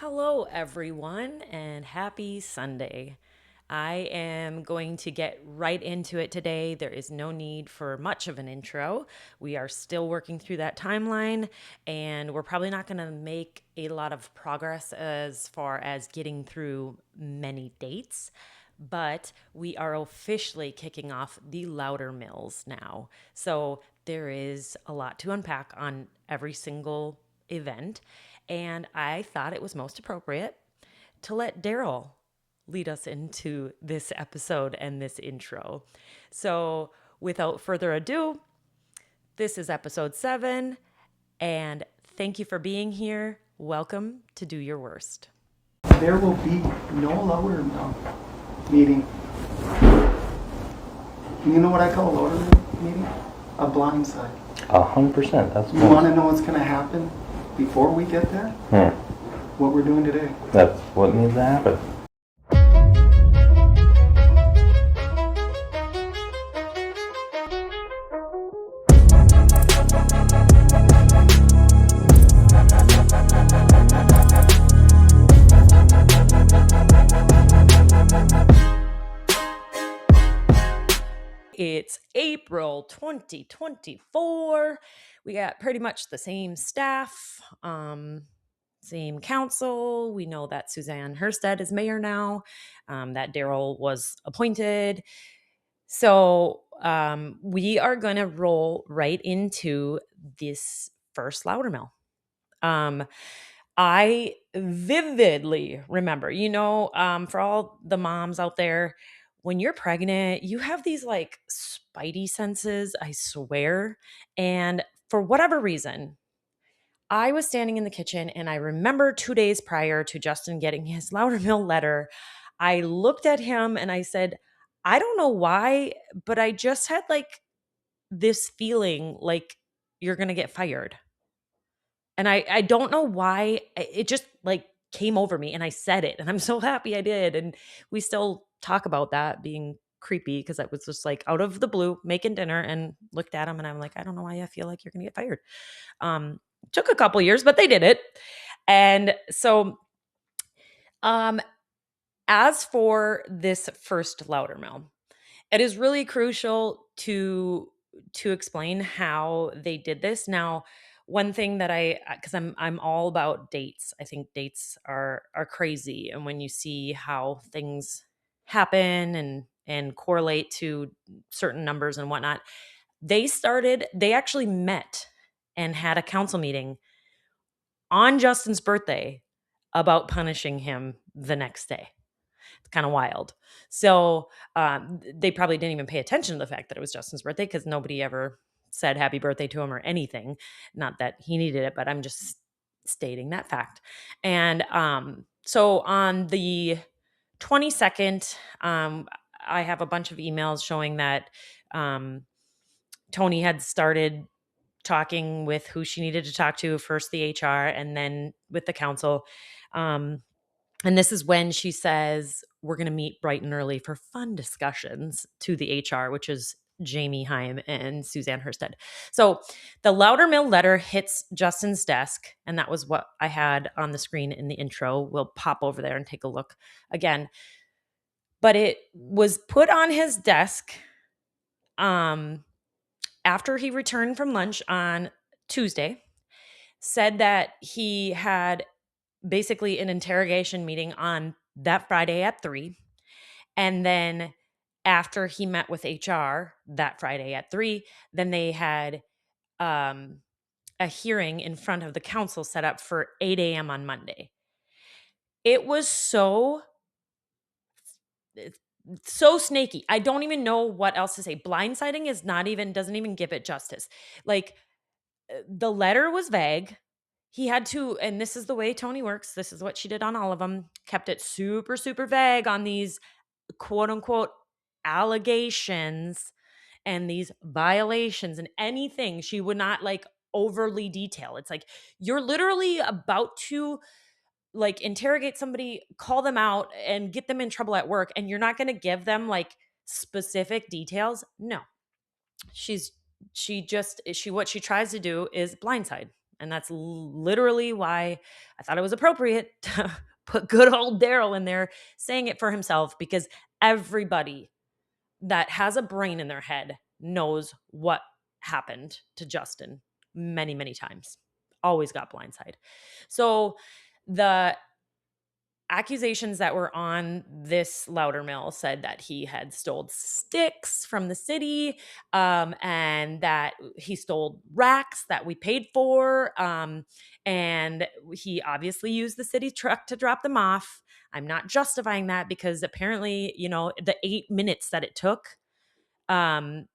Hello, everyone, and happy Sunday. I am going to get right into it today. There is no need for much of an intro. We are still working through that timeline, and we're probably not going to make a lot of progress as far as getting through many dates. But we are officially kicking off the louder mills now. So there is a lot to unpack on every single event. And I thought it was most appropriate to let Daryl lead us into this episode and this intro. So, without further ado, this is episode 7, and thank you for being here. Welcome to Do Your Worst. There will be no lower mill meeting. You know what I call a lower mill meeting? A blindside. 100%. That's You want to know what's going to happen before we get there? What we're doing today. That's what needs to happen. It's April 2024. We got pretty much the same staff, same council. We know that Suzanne Herstead is mayor now, that Daryl was appointed. So we are going to roll right into this first Loudermill. I vividly remember, for all the moms out there, when you're pregnant, you have these like spidey senses, I swear. And for whatever reason, I was standing in the kitchen and I remember 2 days prior to Justin getting his Loudermill letter, I looked at him and I said, I don't know why, but I just had like this feeling like you're going to get fired. And I don't know why it just like came over me and I said it and I'm so happy I did. And we still talk about that being creepy because I was just like out of the blue making dinner and looked at him and I'm like, I don't know why I feel like you're going to get fired. Took a couple years, but they did it. And so as for this first Loudermill, it is really crucial to explain how they did this. Now, one thing that because I'm all about dates. I think dates are crazy, and when you see how things happen and correlate to certain numbers and whatnot, they actually met and had a council meeting on Justin's birthday about punishing him the next day. It's kind of wild. So they probably didn't even pay attention to the fact that it was Justin's birthday because nobody ever said happy birthday to him or anything. Not that he needed it, but I'm just stating that fact. And so on the 22nd, I have a bunch of emails showing that Tony had started talking with who she needed to talk to, first the HR and then with the council. And this is when she says, we're going to meet bright and early for fun discussions to the HR, which is Jamie Heim and Suzanne Herstead. So the Loudermill letter hits Justin's desk, and that was what I had on the screen in the intro. We'll pop over there and take a look again. But it was put on his desk after he returned from lunch on Tuesday, said that he had basically an interrogation meeting on that Friday at 3. And then after he met with HR that Friday at 3, then they had a hearing in front of the council set up for 8 a.m. on Monday. It was so snaky. I don't even know what else to say. Blindsiding doesn't even give it justice. Like, the letter was vague. He had to, and this is the way Tony works. This is what she did on all of them. Kept it super, super vague on these quote unquote allegations and these violations and anything. She would not like overly detail. It's like you're literally about to like interrogate somebody, call them out and get them in trouble at work, and you're not going to give them like specific details. No. What she tries to do is blindside. And that's literally why I thought it was appropriate to put good old Daryl in there saying it for himself, because everybody that has a brain in their head knows what happened to Justin many, many times. Always got blindsided. So the accusations that were on this Loudermill said that he had stole sticks from the city, and that he stole racks that we paid for, and he obviously used the city truck to drop them off. I'm not justifying that, because apparently, the 8 minutes that it took um,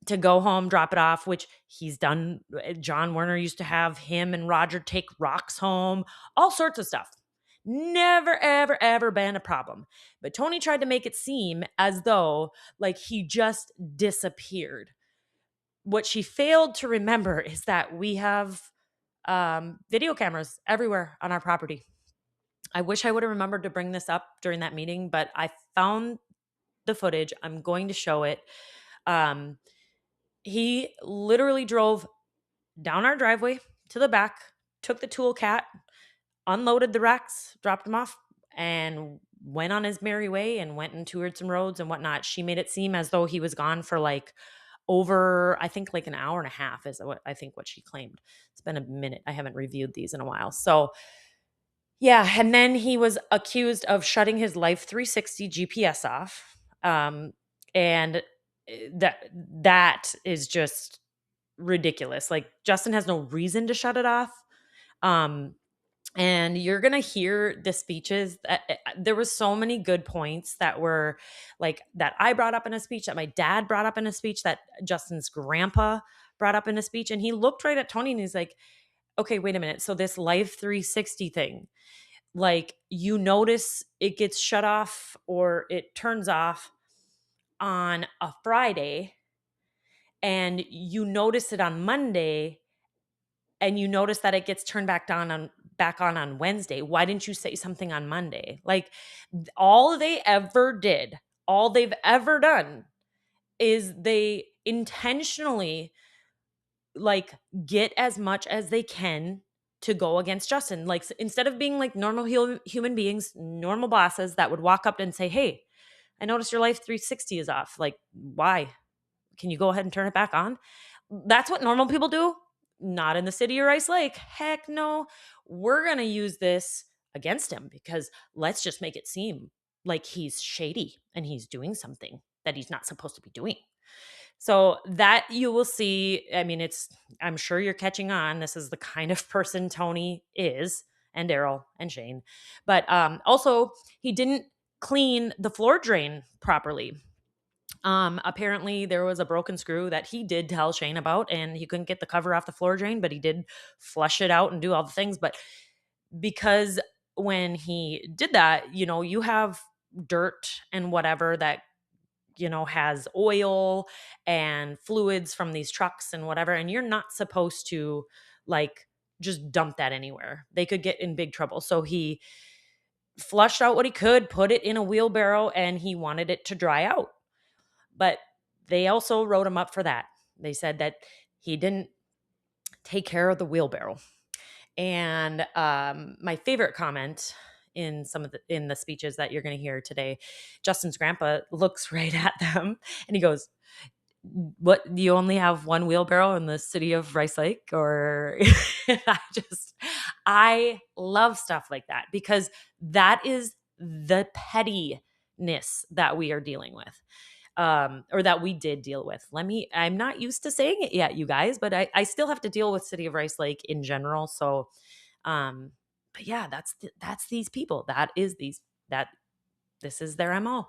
to go home, drop it off, which he's done. John Werner used to have him and Roger take rocks home, all sorts of stuff. Never, ever, ever been a problem. But Tony tried to make it seem as though like he just disappeared. What she failed to remember is that we have video cameras everywhere on our property. I wish I would have remembered to bring this up during that meeting, but I found the footage. I'm going to show it. Um, he literally drove down our driveway to the back, took the tool cat, unloaded the racks, dropped them off, and went on his merry way and went and toured some roads and whatnot. She made it seem as though he was gone for like over, I think, like an hour and a half is what she claimed. It's been a minute. I haven't reviewed these in a while. So yeah, and then he was accused of shutting his Life 360 GPS off. And that is just ridiculous. Like, Justin has no reason to shut it off. And you're going to hear the speeches that there was so many good points that were like that I brought up in a speech, that my dad brought up in a speech, that Justin's grandpa brought up in a speech. And he looked right at Tony and he's like, okay, wait a minute. So this Life 360 thing, like, you notice it gets shut off or it turns off on a Friday, and you notice it on Monday, and you notice that it gets turned back on Wednesday. Why didn't you say something on Monday? Like, all they've ever done is they intentionally like get as much as they can to go against Justin. Like, instead of being like normal human beings, normal bosses that would walk up and say, "Hey, I noticed your Life 360 is off. Like, why? Can you go ahead and turn it back on?" That's what normal people do. Not in the city of Rice Lake. Heck no. We're going to use this against him, because let's just make it seem like he's shady and he's doing something that he's not supposed to be doing. So that you will see. I mean, I'm sure you're catching on. This is the kind of person Tony is, and Daryl and Shane. But also, he didn't clean the floor drain properly. Apparently there was a broken screw that he did tell Shane about, and he couldn't get the cover off the floor drain, but he did flush it out and do all the things. But because when he did that, you have dirt and whatever that, has oil and fluids from these trucks and whatever, and you're not supposed to like just dump that anywhere. They could get in big trouble. So he flushed out what he could, put it in a wheelbarrow, and he wanted it to dry out. But they also wrote him up for that. They said that he didn't take care of the wheelbarrow. And my favorite comment in in the speeches that you're going to hear today, Justin's grandpa looks right at them and he goes, "What, do you only have one wheelbarrow in the city of Rice Lake?" Or I love stuff like that, because that is the pettiness that we are dealing with. Or that we did deal with. I'm not used to saying it yet, you guys, but I still have to deal with City of Rice Lake in general. So, but yeah, that's these people. This is their MO.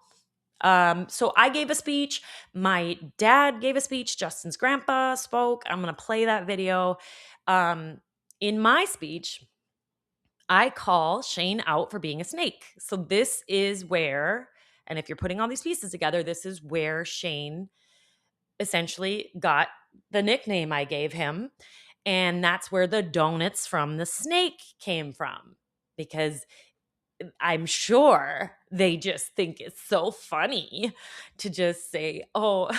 So I gave a speech. My dad gave a speech. Justin's grandpa spoke. I'm going to play that video. In my speech, I call Shane out for being a snake. So this is where, and if you're putting all these pieces together, this is where Shane essentially got the nickname I gave him. And that's where the donuts from the snake came from, because I'm sure they just think it's so funny to just say, oh,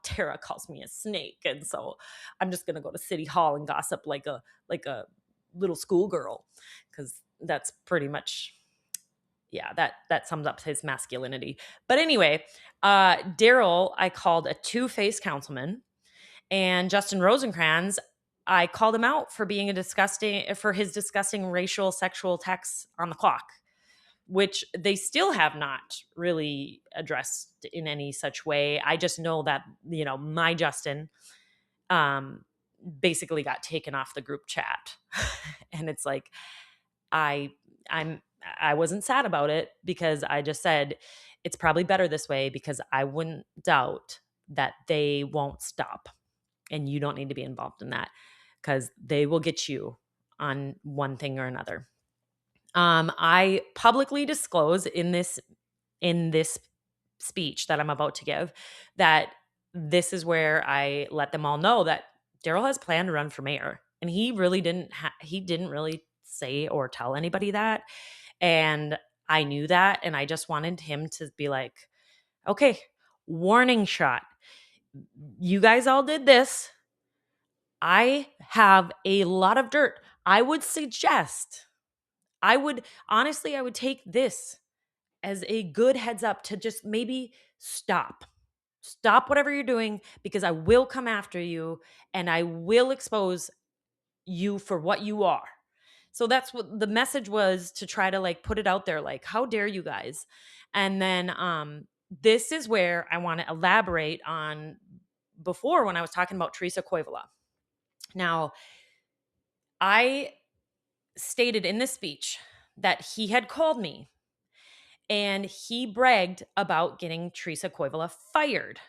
Tara calls me a snake. And so I'm just going to go to City Hall and gossip like a little schoolgirl. Because that's pretty much, yeah, that sums up his masculinity. But anyway, Daryl, I called a two-faced councilman, and Justin Rosencrantz, I called him out for being for his disgusting racial sexual texts on the clock, which they still have not really addressed in any such way. I just know that, my Justin um basically got taken off the group chat. And it's like, I I'm I wasn't sad about it, because I just said it's probably better this way, because I wouldn't doubt that they won't stop, and you don't need to be involved in that, because they will get you on one thing or another. I publicly disclose in this speech that I'm about to give that this is where I let them all know that Daryl has planned to run for mayor, and he didn't really say or tell anybody that, and I knew that, and I just wanted him to be like, okay, warning shot. You guys all did this. I have a lot of dirt. I would suggest, I would take this as a good heads up to just maybe stop. Stop whatever you're doing, because I will come after you and I will expose you for what you are. So that's what the message was, to try to like put it out there, like, how dare you guys? And then this is where I want to elaborate on before, when I was talking about Teresa Koivula. Now, I stated in this speech that he had called me and he bragged about getting Teresa Koivula fired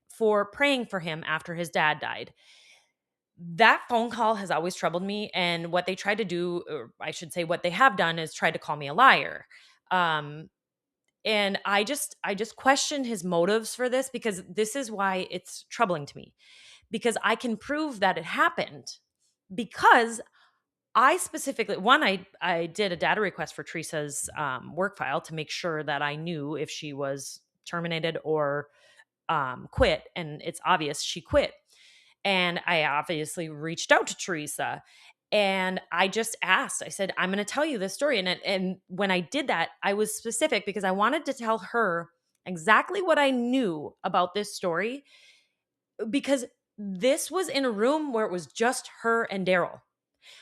for praying for him after his dad died. That phone call has always troubled me. And what they tried to do, or I should say, what they have done, is try to call me a liar. Um, and I just question his motives for this, because this is why it's troubling to me, because I can prove that it happened, because I specifically, I did a data request for Teresa's work file to make sure that I knew if she was terminated or quit. And it's obvious she quit. And I obviously reached out to Teresa, and I just asked, I said, I'm going to tell you this story. And when I did that, I was specific, because I wanted to tell her exactly what I knew about this story, because this was in a room where it was just her and Daryl.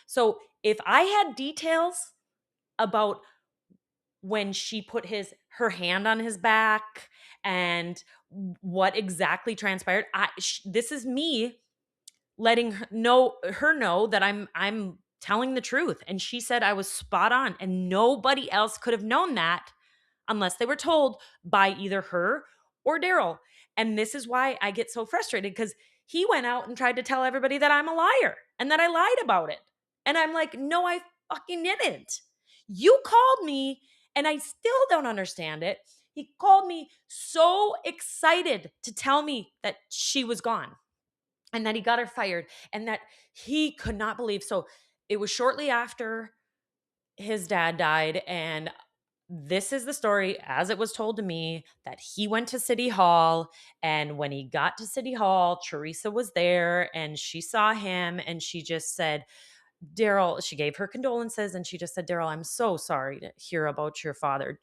So if I had details about when she put her hand on his back and what exactly transpired, this is me letting her know that I'm telling the truth. And she said I was spot on, and nobody else could have known that unless they were told by either her or Daryl. And this is why I get so frustrated, because he went out and tried to tell everybody that I'm a liar and that I lied about it. And I'm like, no, I fucking didn't. You called me, and I still don't understand it. He called me so excited to tell me that she was gone and that he got her fired, and that he could not believe. So it was shortly after his dad died, and this is the story as it was told to me, that he went to City Hall, and when he got to City Hall, Teresa was there, and she saw him, and she just said, Daryl, she gave her condolences, and she just said, Daryl, I'm so sorry to hear about your father.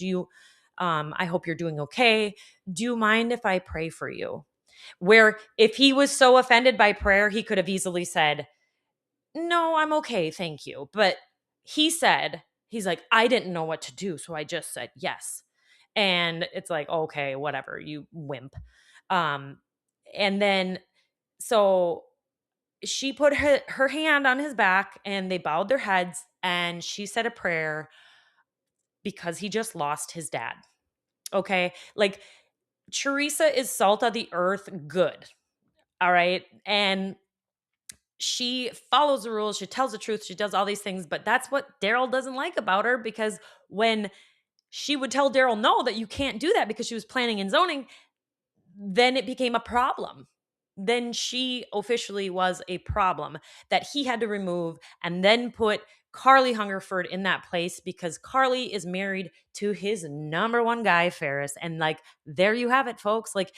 I hope you're doing okay. Do you mind if I pray for you? Where if he was so offended by prayer, he could have easily said, no, I'm okay, thank you. But he's like, I didn't know what to do, so I just said yes. And it's like, okay, whatever, you wimp. Um, and then so she put her hand on his back, and they bowed their heads, and she said a prayer, because he just lost his dad. Okay. Like, Teresa is salt of the earth good. All right. And she follows the rules, she tells the truth, she does all these things, but that's what Daryl doesn't like about her, because when she would tell Daryl no, that you can't do that because she was planning and zoning, then it became a problem. Then she officially was a problem that he had to remove and then put Carly Hungerford in that place because Carly is married to his number one guy, Ferris. And like, there you have it, folks. Like,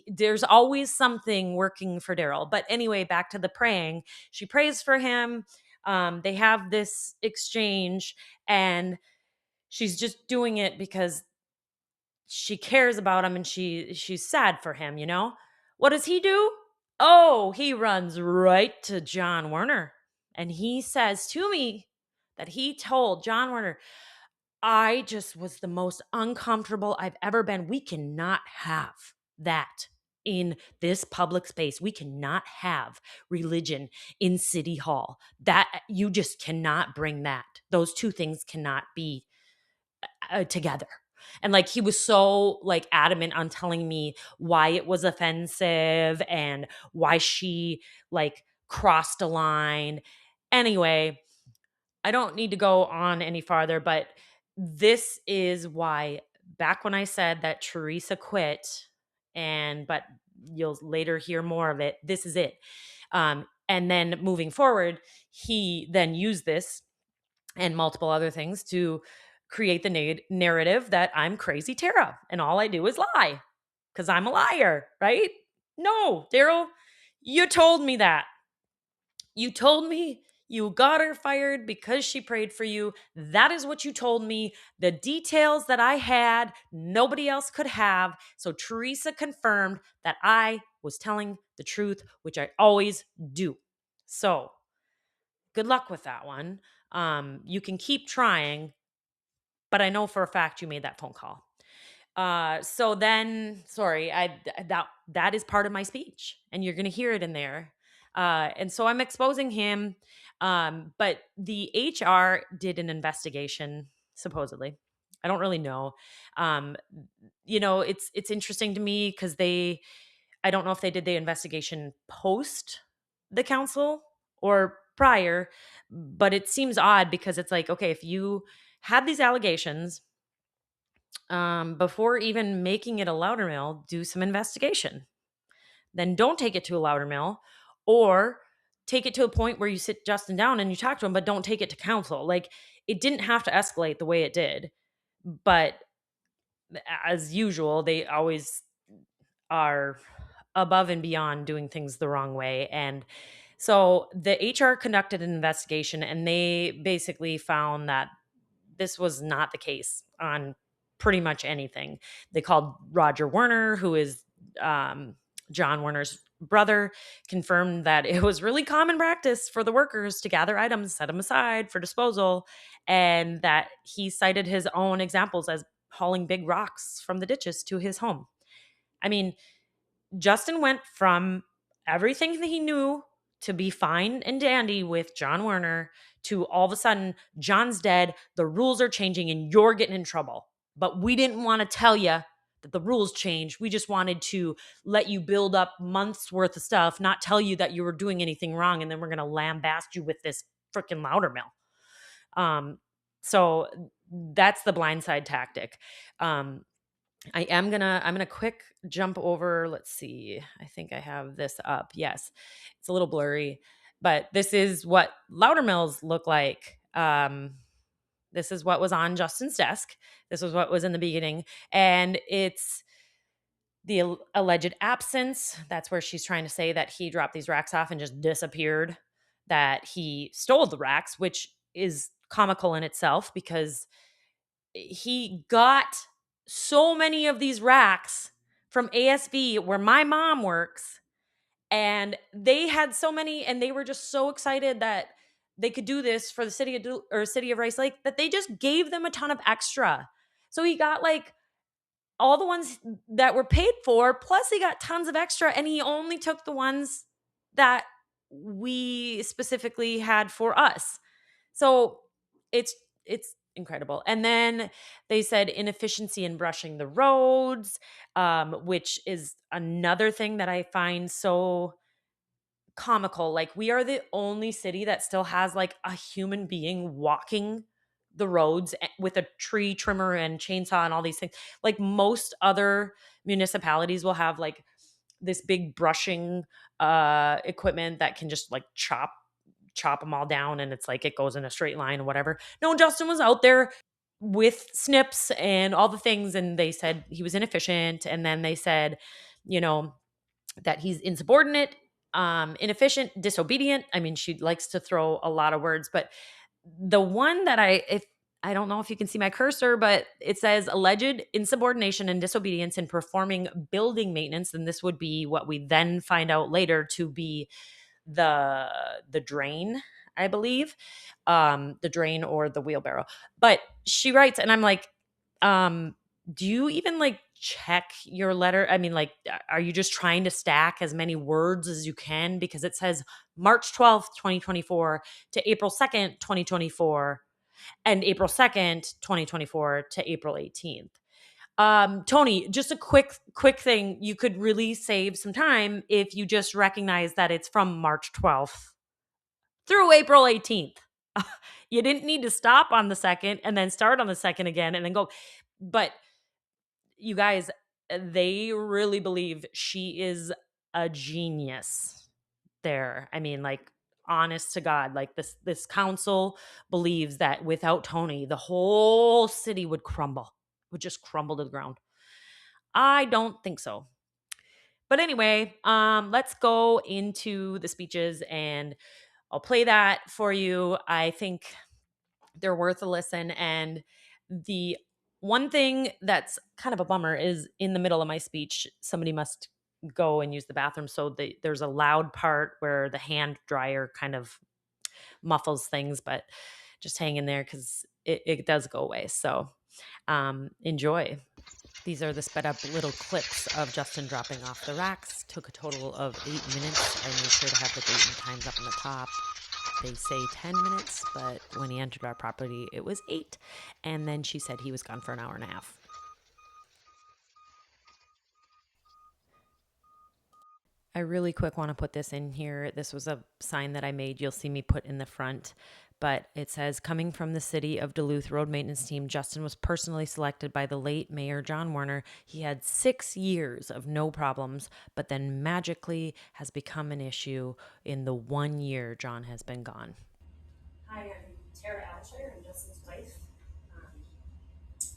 there's always something working for Daryl. But anyway, back to the praying. She prays for him. They have this exchange, and she's just doing it because she cares about him and she's sad for him, you know? What does he do? Oh, he runs right to John Werner. And he says to me that he told John Werner, I just was the most uncomfortable I've ever been. We cannot have that in this public space. We cannot have religion in City Hall. That you just cannot bring that. Those two things cannot be together. And like he was so like adamant on telling me why it was offensive and why she like crossed a line. Anyway, I don't need to go on any farther, but this is why back when I said that Teresa quit, but you'll later hear more of it, this is it. And then moving forward, he then used this and multiple other things to create the narrative that I'm crazy Tara and all I do is lie because I'm a liar, right? No, Daryl, you told me that. You told me you got her fired because she prayed for you. That is what you told me. The details that I had, nobody else could have. So Teresa confirmed that I was telling the truth, which I always do. So good luck with that one. You can keep trying, but I know for a fact you made that phone call. So then, sorry, that is part of my speech, and you're gonna hear it in there. And so I'm exposing him. But the HR did an investigation, supposedly. I don't really know. Um, it's interesting to me because I don't know if they did the investigation post the council or prior, but it seems odd because it's like, okay, if you had these allegations before even making it a louder mill, do some investigation. Then don't take it to a louder mill, or take it to a point where you sit Justin down and you talk to him, but don't take it to council. Like it didn't have to escalate the way it did, but as usual, they always are above and beyond doing things the wrong way. And so the HR conducted an investigation and they basically found that this was not the case on pretty much anything. They called Roger Werner, who is John Werner's brother, confirmed that it was really common practice for the workers to gather items, set them aside for disposal, and that he cited his own examples as hauling big rocks from the ditches to his home. I mean, Justin went from everything that he knew to be fine and dandy with John Werner to all of a sudden, John's dead, the rules are changing, and you're getting in trouble. But we didn't want to tell you that the rules changed. We just wanted to let you build up months worth of stuff, not tell you that you were doing anything wrong, and then we're going to lambast you with this freaking loudermill. So that's the blindside tactic. I'm gonna quick jump over. Let's see. I think I have this up. Yes, it's a little blurry, but this is what louder mills look like. This is what was on Justin's desk. This was what was in the beginning, and it's the alleged absence. That's where she's trying to say that he dropped these racks off and just disappeared. That he stole the racks, which is comical in itself because he got so many of these racks from ASV where my mom works, and they had so many and they were just so excited that they could do this for the city of Rice Lake that they just gave them a ton of extra. So he got like all the ones that were paid for, plus he got tons of extra, and he only took the ones that we specifically had for us. So it's incredible. And then they said inefficiency in brushing the roads, which is another thing that I find so comical. Like we are the only city that still has like a human being walking the roads with a tree trimmer and chainsaw and all these things. Like most other municipalities will have like this big brushing equipment that can just like chop chop them all down and it's like it goes in a straight line or whatever. No, Justin was out there with snips and all the things, and they said he was inefficient, and then they said, you know, that he's insubordinate, inefficient, disobedient. I mean, she likes to throw a lot of words, but the one that I don't know if you can see my cursor, but it says alleged insubordination and disobedience in performing building maintenance, and this would be what we then find out later to be the drain, I believe, the drain or the wheelbarrow. But she writes, and I'm like, do you even like check your letter? I mean, like, are you just trying to stack as many words as you can? Because it says March 12th, 2024 to April 2nd, 2024, and April 2nd, 2024 to April 18th. Tony, just a quick thing. You could really save some time if you just recognize that it's from March 12th through April 18th. You didn't need to stop on the 2nd and then start on the 2nd again and then go. But you guys, they really believe she is a genius there. I mean, like, honest to God, like this council believes that without Tony, the whole city would just crumble to the ground. I don't think so. But anyway, let's go into the speeches and I'll play that for you. I think they're worth a listen. And the one thing that's kind of a bummer is in the middle of my speech, somebody must go and use the bathroom. So there's a loud part where the hand dryer kind of muffles things, but just hang in there because it does go away. So enjoy. These are the sped up little clips of Justin dropping off the racks. Took a total of 8 minutes. I made sure to have the date and times up on the top. They say 10 minutes, but when he entered our property, it was 8. And then she said he was gone for an hour and a half. I really quick want to put this in here. This was a sign that I made. You'll see me put in the front. But it says, coming from the city of Duluth road maintenance team, Justin was personally selected by the late Mayor John Warner. He had 6 years of no problems, but then magically has become an issue in the 1 year John has been gone. Hi, I'm Tara Alshire. I'm Justin's wife,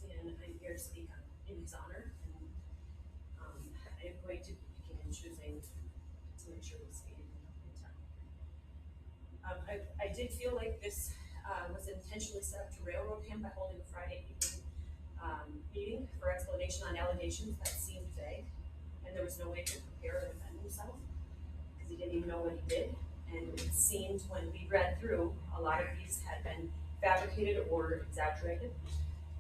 and I'm here to speak in his honor. And I'm going to be picking and choosing to make sure we stay in time. I did feel like this was intentionally set up to railroad him by holding a Friday evening meeting for explanation on allegations that seemed vague, and there was no way to prepare or defend himself because he didn't even know what he did. And it seemed when we read through, a lot of these had been fabricated or exaggerated.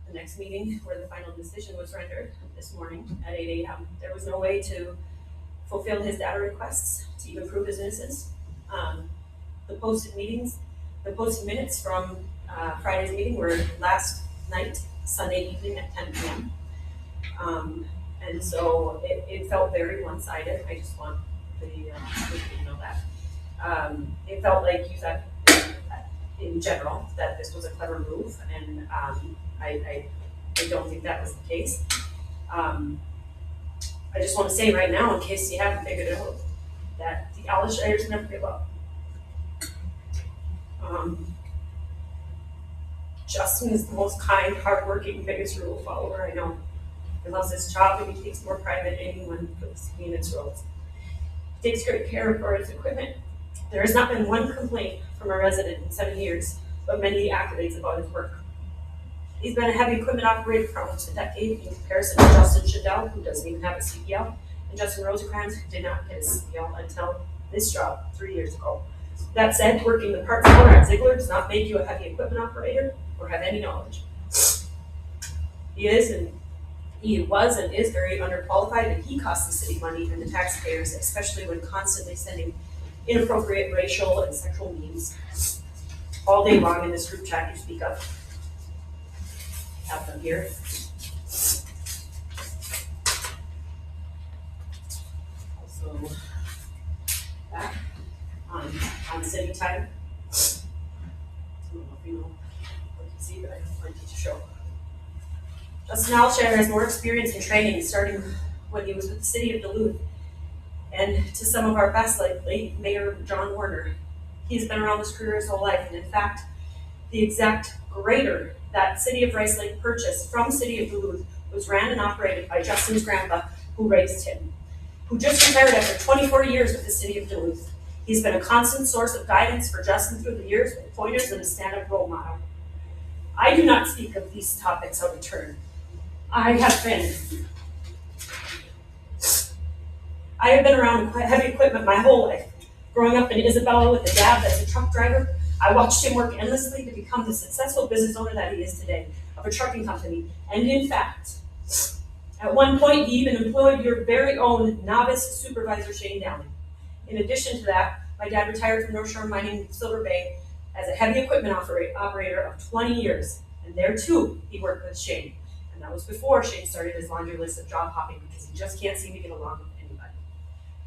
The next meeting where the final decision was rendered this morning at 8 a.m., there was no way to fulfill his data requests to even prove his innocence. The posted minutes from Friday's meeting were last night, Sunday evening at 10 p.m. And so it felt very one-sided. I just want the people to know that. It felt like you said, in general, that this was a clever move, and I don't think that was the case. I just want to say right now, in case you haven't figured it out, that the Alishires never give up. Justin is the most kind, hardworking, biggest rule follower I know. He loves his job and he takes more pride than anyone for the city and its roads. He takes great care of his equipment. There has not been one complaint from a resident in 7 years, but many accolades about his work. He's been a heavy equipment operator for almost a decade in comparison to Justin Shadell, who doesn't even have a CDL, and Justin Rosencrantz, who did not get a CDL until this job 3 years ago. That said, working the parts counter at Ziegler does not make you a heavy equipment operator or have any knowledge. He was and is very underqualified, and he costs the city money and the taxpayers, especially when constantly sending inappropriate racial and sexual memes all day long in this group chat you speak of. Have them here. Also, back on city time. I don't know if you know what you can see, but I have plenty to show. Justin Alshire has more experience in training, starting when he was with the city of Duluth, and to some of our best, like late Mayor John Warner. He's been around this career his whole life, and in fact, the exact grader that City of Rice Lake purchased from City of Duluth was ran and operated by Justin's grandpa, who raised him, who just retired after 24 years with the City of Duluth. He's been a constant source of guidance for Justin through the years, with pointers and a stand-up role model. I do not speak of these topics out of turn. I have been around heavy equipment my whole life. Growing up in Isabella with a dad that's a truck driver, I watched him work endlessly to become the successful business owner that he is today of a trucking company. And in fact, at one point, he even employed your very own novice supervisor, Shane Downey. In addition to that, my dad retired from North Shore Mining in Silver Bay as a heavy equipment operator of 20 years. And there too, he worked with Shane. And that was before Shane started his laundry list of job hopping, because he just can't seem to get along with anybody.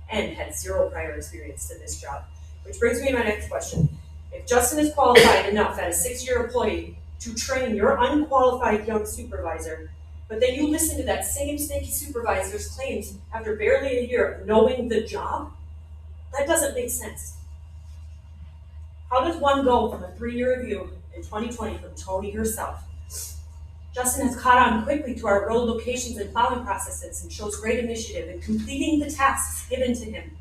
And had zero prior experience to this job. Which brings me to my next question. If Justin is qualified enough as a 6-year employee to train your unqualified young supervisor, but then you listen to that same snaky supervisor's claims after barely a year of knowing the job, that doesn't make sense. How does one go from a 3-year review in 2020 from Tony herself? Justin has caught on quickly to our road locations and plowing processes and shows great initiative in completing the tasks given to him.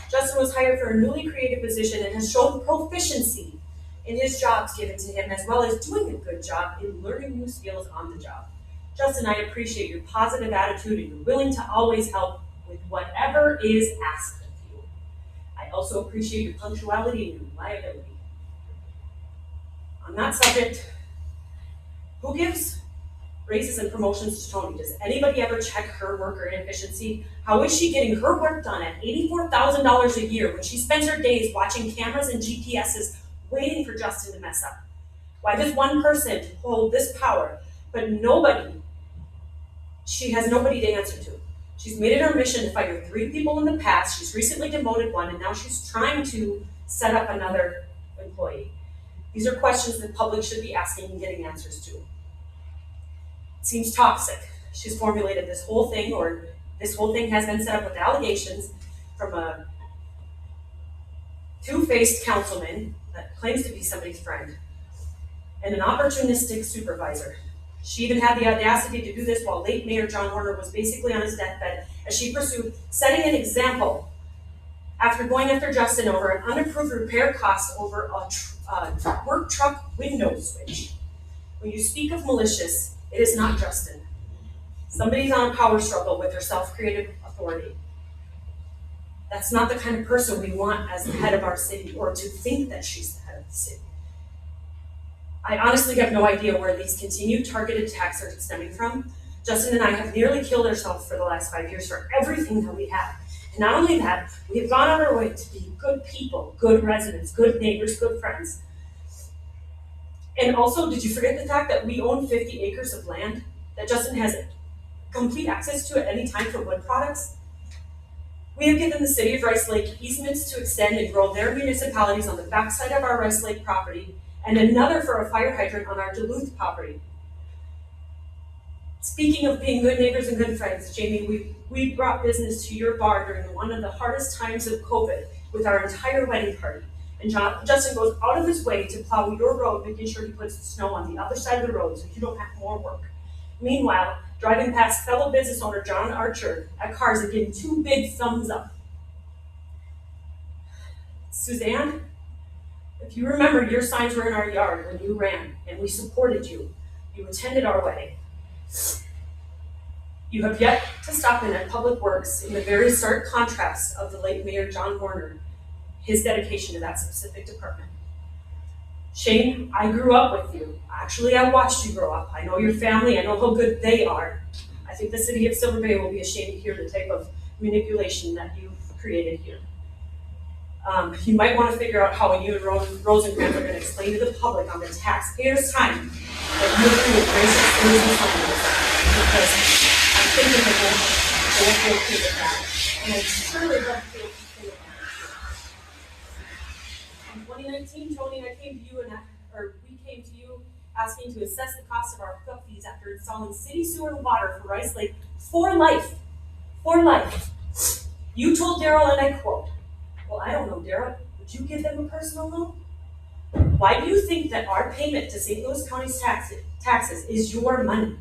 Justin was hired for a newly created position and has shown proficiency in his jobs given to him, as well as doing a good job in learning new skills on the job. Justin, I appreciate your positive attitude and you're willing to always help with whatever is asked of you. I also appreciate your punctuality and your reliability. On that subject, who gives raises and promotions to Tony? Does anybody ever check her work or inefficiency? How is she getting her work done at $84,000 a year when she spends her days watching cameras and GPSs waiting for Justin to mess up? Why does one person hold this power, but she has nobody to answer to? She's made it her mission to fire 3 people in the past. She's recently demoted one, and now she's trying to set up another employee. These are questions the public should be asking and getting answers to. It seems toxic. She's formulated this whole thing has been set up with allegations from a two-faced councilman that claims to be somebody's friend and an opportunistic supervisor. She even had the audacity to do this while late Mayor John Warner was basically on his deathbed, as she pursued setting an example after going after Justin over an unapproved repair cost over a work truck window switch. When you speak of malicious, it is not Justin. Somebody's on a power struggle with her self-created authority. That's not the kind of person we want as the head of our city, or to think that she's the head of the city. I honestly have no idea where these continued targeted attacks are stemming from. Justin and I have nearly killed ourselves for the last 5 years for everything that we have. And not only that, we have gone on our way to be good people, good residents, good neighbors, good friends. And also, did you forget the fact that we own 50 acres of land that Justin has complete access to at any time for wood products? We have given the City of Rice Lake easements to extend and grow their municipalities on the backside of our Rice Lake property, and another for a fire hydrant on our Duluth property. Speaking of being good neighbors and good friends, Jamie, we brought business to your bar during one of the hardest times of COVID with our entire wedding party. And Justin goes out of his way to plow your road, making sure he puts the snow on the other side of the road so you don't have more work. Meanwhile, driving past fellow business owner John Archer at cars and getting 2 big thumbs up. Suzanne, if you remember, your signs were in our yard when you ran, and we supported you. You attended our wedding. You have yet to stop in at Public Works in the very stark contrast of the late Mayor John Warner, his dedication to that specific department. Shane, I grew up with you. Actually, I watched you grow up. I know your family. I know how good they are. I think the city of Silver Bay will be ashamed to hear the type of manipulation that you've created here. You might want to figure out how you and Rosencrantz are going to explain to the public on the taxpayers' time that you agree with racist things and something, because I'm thinking that they won't feel okay with that. And I surely don't feel okay with that. In 2019, Tony and I came to you we came to you asking to assess the cost of our hookup fees after installing city sewer and water for Rice Lake for life. For life. You told Daryl, and I quote, "Well, I don't know, Daryl. Would you give them a personal loan? Why do you think that our payment to St. Louis County's taxes is your money?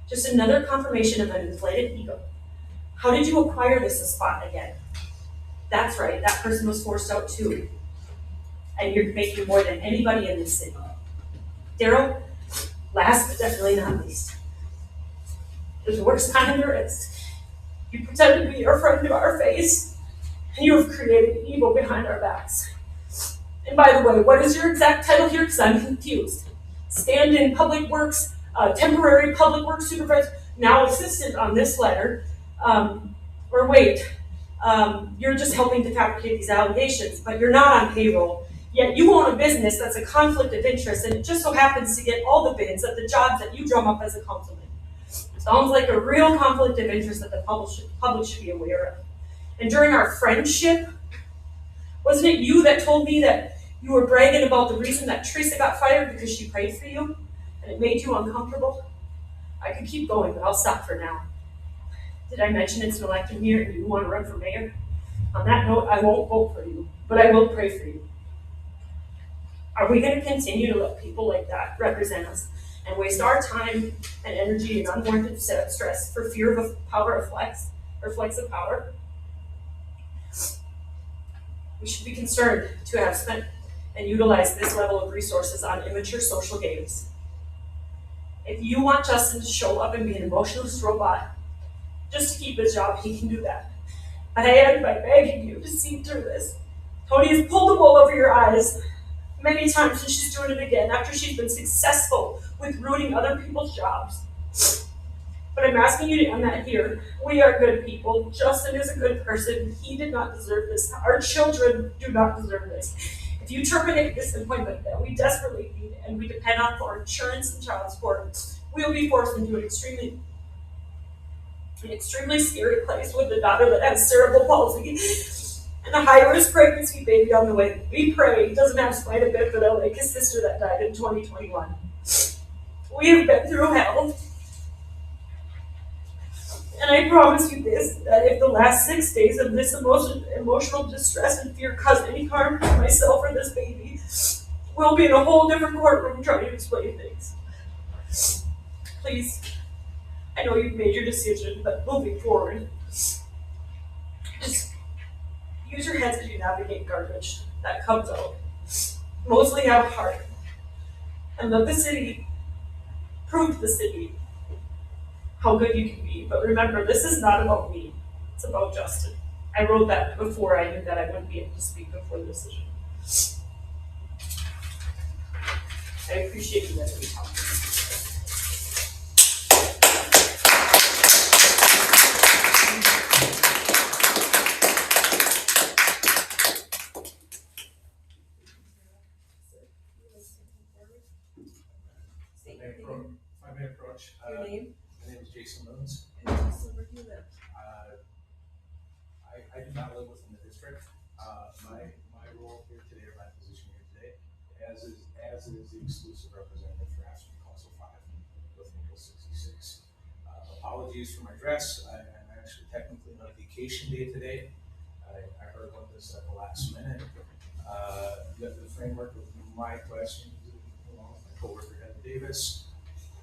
Just another confirmation of an inflated ego. How did you acquire this spot again? That's right, that person was forced out too. And you're making more than anybody in this city. Daryl, last but definitely not least, the worst kind there is. You pretend to be our friend to our face, and you have created evil behind our backs. And by the way, what is your exact title here? Because I'm confused. Stand-in public works, temporary public works supervisor, now assistant on this letter. Or wait, you're just helping to fabricate these allegations, but you're not on payroll. Yet you own a business that's a conflict of interest, and it just so happens to get all the bids at the jobs that you drum up as a councilman. Sounds like a real conflict of interest that the public should be aware of. And during our friendship, wasn't it you that told me that you were bragging about the reason that Teresa got fired because she prayed for you, and it made you uncomfortable? I could keep going, but I'll stop for now. Did I mention it's an election year and you want to run for mayor? On that note, I won't vote for you, but I will pray for you. Are we going to continue to let people like that represent us and waste our time and energy and unwarranted stress for fear of a power of flex or flex of power? We should be concerned to have spent and utilized this level of resources on immature social games. If you want Justin to show up and be an emotionless robot just to keep his job, he can do that. But I end by begging you to see through this. Tony has pulled the wool over your eyes many times, and she's doing it again after she's been successful with ruining other people's jobs. But I'm asking you to end that here. We are good people. Justin is a good person. He did not deserve this. Our children do not deserve this. If you terminate this appointment that we desperately need and we depend on for insurance and child support, we'll be forced into an extremely scary place with a daughter that has cerebral palsy and a high-risk pregnancy baby on the way. We pray he doesn't have spina bifida like his sister that died in 2021. We have been through hell. And I promise you this, that if the last 6 days of this emotional distress and fear cause any harm to myself or this baby, we'll be in a whole different courtroom trying to explain things. Please, I know you've made your decision, but moving forward, just use your heads as you navigate garbage that comes out. Mostly have heart. And let the city prove the city how good you can be. But remember, this is not about me. It's about Justin. I wrote that before I knew that I wouldn't be able to speak before the decision. I appreciate you letting me talk. I may approach. Your name? My name is Jason Moons. And Justin, where do you live? I do not live within the district. My role here today, or my position here today, as is the exclusive representative for Ashland Council 5 with Local 66. Apologies for my dress. I'm actually technically on a vacation day today. I heard about this at the last minute. The framework of my question, along with my coworker Heather Davis,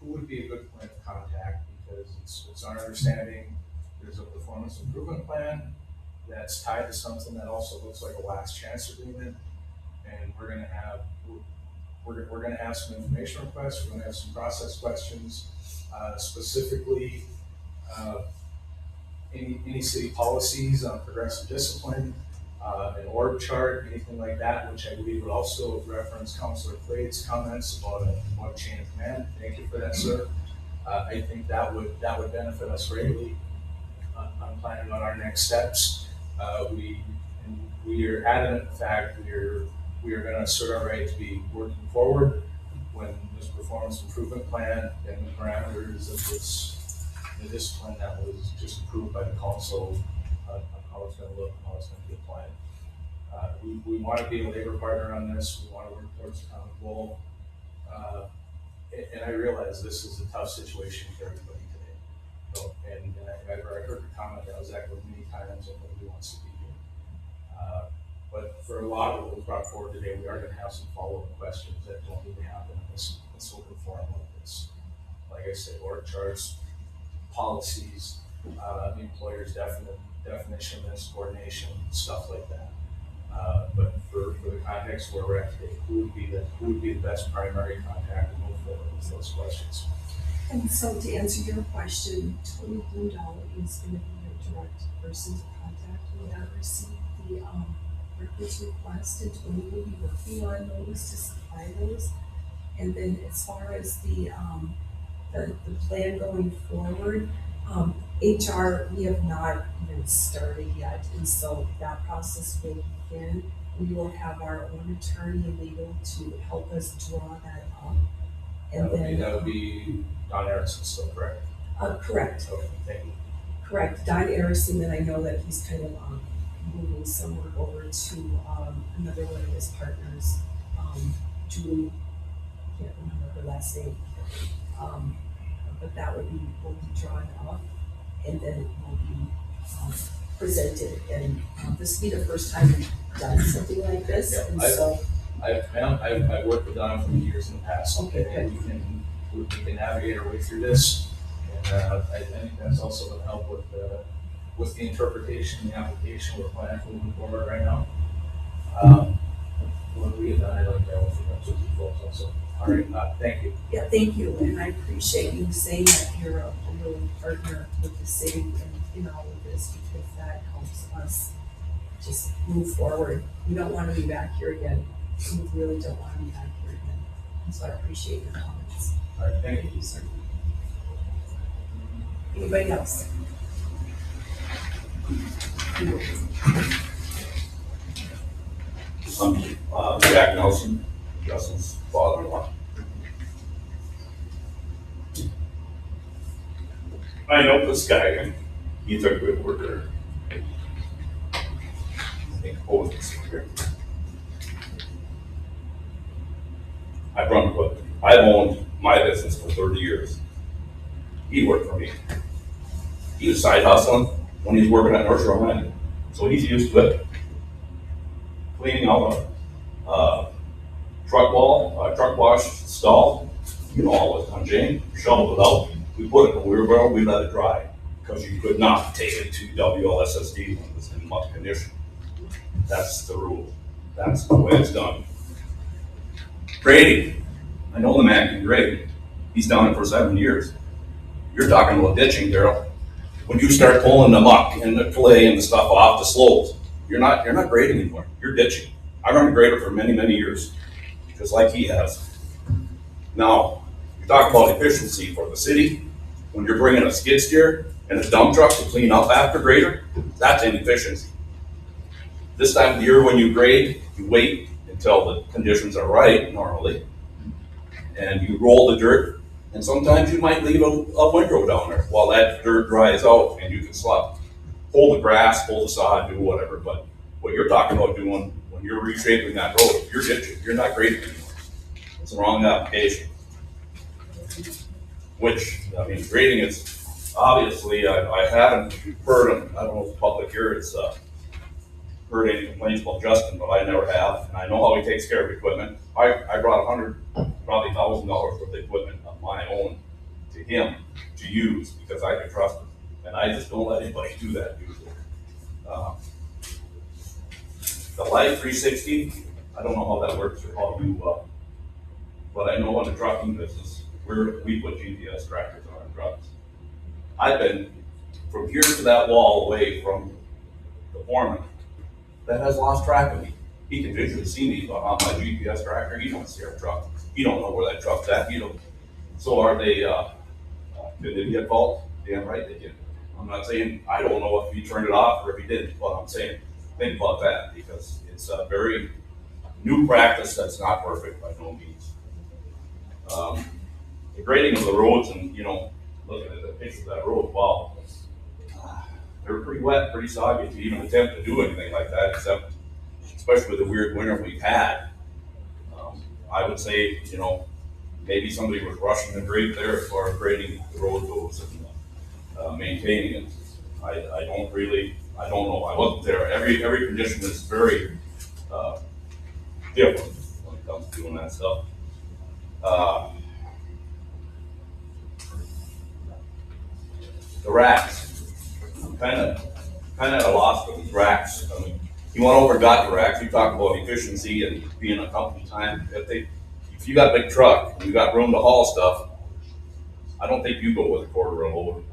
who would be a good point of contact, because it's our understanding there's a performance improvement plan that's tied to something that also looks like a last chance agreement, and we're going to have some information requests. We're going to have some process questions, specifically any city policies on progressive discipline, an org chart, anything like that, which I believe would also reference Councilor Clade's comments about a chain of command. Thank you for that, sir. I think that would benefit us greatly on planning on our next steps. We are adamant in the fact we are going to assert our right to be working forward when this performance improvement plan and the parameters of the discipline that was just approved by the council on how it's going to look and how it's going to be applied. We want to be a labor partner on this. We want to work towards a common goal. And I realize this is a tough situation for everybody today. So, and I heard the comment that was echoed many times, and nobody wants to be here. But for a lot of what was brought forward today, we are gonna have some follow-up questions that don't need to happen in this open forum like this. Like I said, org charts, policies, the employer's definition of insubordination, stuff like that. But for the context where we're at today, who would be the best primary contact to move forward with those questions? And so to answer your question, Tony Blundell is going to be your direct person to contact. We have received the records request, and Tony will be working on those to supply those. And then as far as the plan going forward, HR, we have not even started yet, and so that process will begin. We will have our own attorney and legal to help us draw that up. And That would be Don Erickson still, correct? Correct. Okay, thank you. Correct. Don Erickson, and I know that he's kind of moving some work over to another one of his partners, Julie, can't remember her last name. But that will be drawn up, and then it will be presented. And this will be the first time we've done something like this. Yeah, and so I've worked with Don for years in the past. Okay, And we can navigate our way through this. And I think that's also going to help with the interpretation, the application we're planning for moving forward right now. When we get done, I'd like to have with you folks also. All right, thank you. yeah, thank you, and I appreciate you saying that you're a willing partner with the city and in all of this, because that helps us just move forward. We don't want to be back here again. We really don't want to be back here again. And so I appreciate your comments. All right, thank you. Thank you, sir. Anybody else? I'm Jack Nelson, Justin's father-in-law. I know this guy, and he's a good worker. I think both of us here. I've owned my business for 30 years. He worked for me. He was side hustling when he was working at North Shore, so he's used to it. Cleaning out a truck wash stall, all it on Jane, shoveled it out. We put it in a wheelbarrow, we let it dry, because you could not take it to WLSSD when it was in much condition. That's the rule. That's the way it's done. Grading. I know the man can grade. He's done it for 7 years. You're talking about ditching, Daryl. When you start pulling the muck and the clay and the stuff off the slopes, you're not grading anymore. You're ditching. I run a grader for many, many years, just like he has. Now, you talk about efficiency for the city. When you're bringing a skid steer and a dump truck to clean up after grader, that's inefficiency. This time of the year when you grade, you wait until the conditions are right normally, and you roll the dirt, and sometimes you might leave a windrow down there while that dirt dries out and you can pull the grass, pull the sod, do whatever. But what you're talking about doing when you're reshaping that road, you're ditching, you're not grading anymore. It's the wrong application. Which, grading is obviously, I haven't heard, I don't know if the public here has heard any complaints about Justin, but I never have, and I know how he takes care of equipment. I brought probably $1,000 worth of equipment of my own to him to use because I could trust him, and I just don't let anybody do that usually. The Life 360, I don't know how that works or how you, but I know in the trucking business, we put GPS trackers on our trucks. I've been from here to that wall away from the foreman that has lost track of me. He can visually see me on my GPS tracker. He don't see our truck. He don't know where that truck's at. So are they, did they get fault? Damn right they did. I'm not saying, I don't know if he turned it off or if he didn't, but I'm saying, think about that because it's a very new practice that's not perfect by no means. The grading of the roads and, looking at the picture of that road, wow, they're pretty wet, pretty soggy to even attempt to do anything like that, except, especially with the weird winter we've had. I would say, maybe somebody was rushing the grade there as far as grading the road goes and maintaining it. I don't know. I wasn't there. Every condition is very different when it comes to doing that stuff. The racks, kind of at a loss for these racks. I mean, you went over and got the racks. You talk about efficiency and being a company time. If you got a big truck and you got room to haul stuff, I don't think you go with a quarter of a load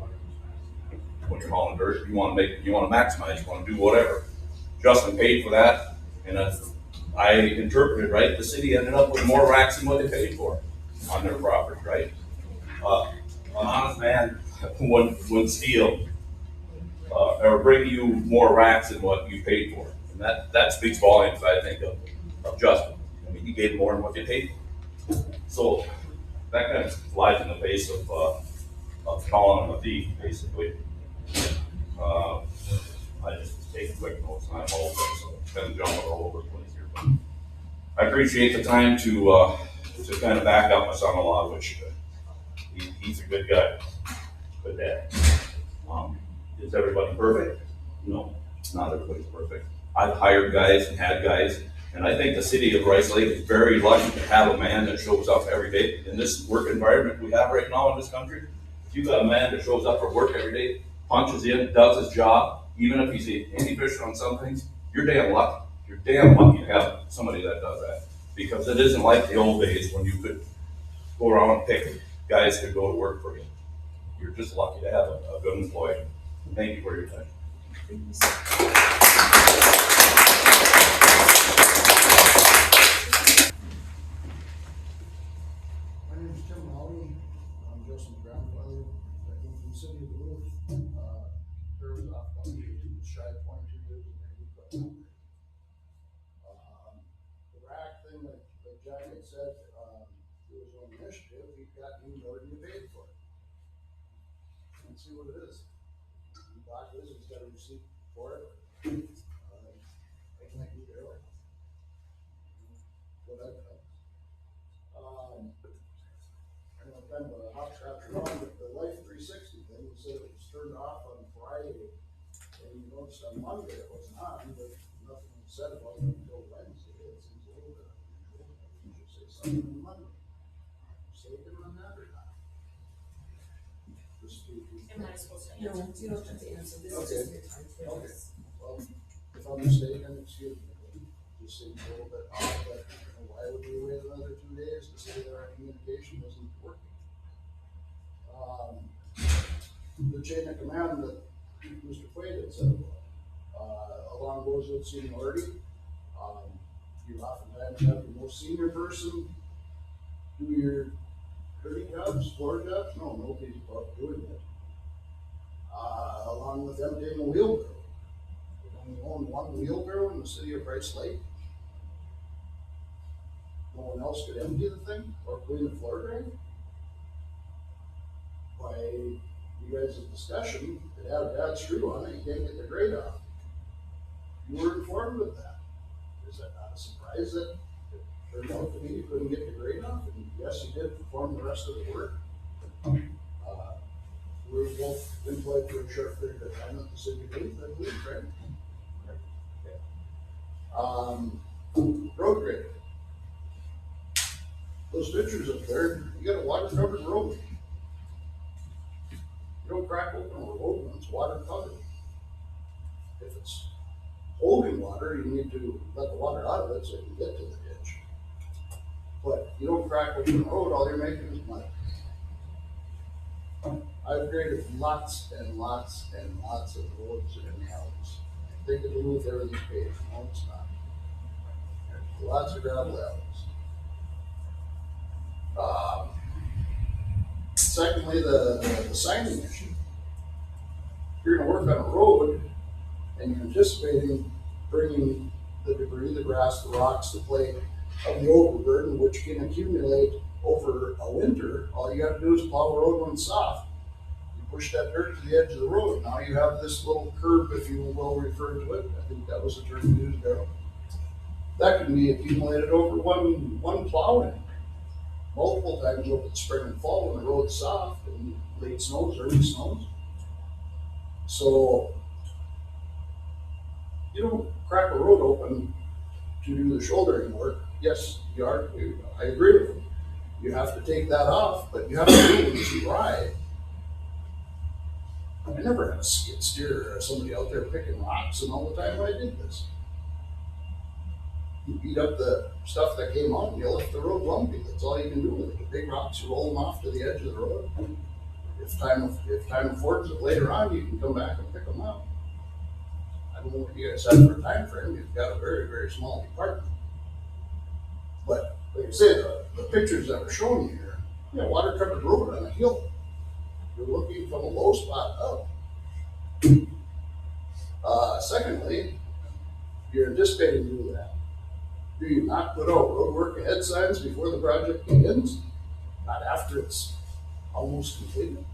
when you're hauling dirt. You want to maximize. You want to do whatever. Justin paid for that, and I interpreted right. The city ended up with more racks than what they paid for on their property, right? An honest man would steal or bring you more racks than what you paid for, and that speaks volumes, I think, of Justin. I mean, he gave more than what they paid for. So that kind of flies in the face of calling him a thief, basically. I just take quick notes and I apologize, so I'm kind of jumping all over the place here. But I appreciate the time to kind of back up my son-in-law, which he's a good guy, good dad. Is everybody perfect? No, not everybody's perfect. I've hired guys and had guys, and I think the city of Rice Lake is very lucky to have a man that shows up every day in this work environment we have right now in this country. If you got a man that shows up for work every day, punches in, does his job, even if he's inefficient on some things, you're damn lucky. You're damn lucky to have somebody that does that, because it isn't like the old days when you could go around and pick guys to go to work for you. You're just lucky to have a good employee. Thank you for your time. My name is Tim Mahoney. I'm Justin's grandfather. I came from the city of Duluth. There was off about shy of 22 years of age. The rack thing, like Jack had said, it was on initiative. He got new more than you paid for it. Let's see what it is. The box is, he's got a receipt for it. I can't do it. What I've done. I know kind of a hot scratch around, but the Life 360 thing, he said it was turned off on Friday, and you noticed on Monday it wasn't on, but nothing was said about it until Wednesday. It seems a little bit unusual. You should say something on Monday. Mistaken on that or not? Am I supposed to No, answer? you don't have to answer, this is Okay. just your time for Okay. this. Well, if I'm mistaken, excuse me. Just seems a little bit odd that, why would we wait another 2 days to say that our communication wasn't working? The chain of command that Mr. Quaid had said about, along goes with seniority. You oftentimes have the most senior person do your dirty jobs, floor jobs. No, nobody's above doing it. Along with emptying a wheelbarrow. We only own one wheelbarrow in the city of Rice Lake. No one else could empty the thing or clean the floor drain. By you guys' discussion, it had a bad screw on it, you can't get the grate off. You were informed of that. Is that not a surprise that it turned out to me you couldn't get the grate off? And yes, you did perform the rest of the work. We were both employed for a short period of time at the city of Duluth, I believe, right? Road grade. Those pictures up there, you got a water covered road. You don't crack open a road when it's water covered. If it's holding water, you need to let the water out of it so you can get to the ditch. But you don't crack open a road, all you're making is mud. I've graded lots and lots and lots of roads and alleys. Think of Duluth, everything's paved. No, it's not. There's lots of gravel alleys. Secondly, the signing issue. If you're gonna work on a road and you're anticipating bringing the debris, the grass, the rocks, the clay of the overburden, which can accumulate over a winter, all you gotta do is plow a road when it's soft. You push that dirt to the edge of the road. Now you have this little curb, if you will refer to it. I think that was the term used there. That can be accumulated over one plowing. Multiple times over the spring and fall when the road's soft and late snows, early snows. So you don't crack a road open to do the shouldering work, yes, I agree with you. You have to take that off, but you have to do it when it's dry. I never had a skid steer or somebody out there picking rocks, and all the time I did this. You beat up the stuff that came out, and you left the road lumpy. That's all you can do with it. The big rocks, you roll them off to the edge of the road. If time affords it later on, you can come back and pick them up. I don't know what you guys have for a time frame. You've got a very, very small department. But like I say, the pictures that were shown here, water covered road on a hill. You're looking from a low spot up. Secondly, you're anticipating to do that. Do you not put out road work ahead signs before the project begins? Not after it's almost completed?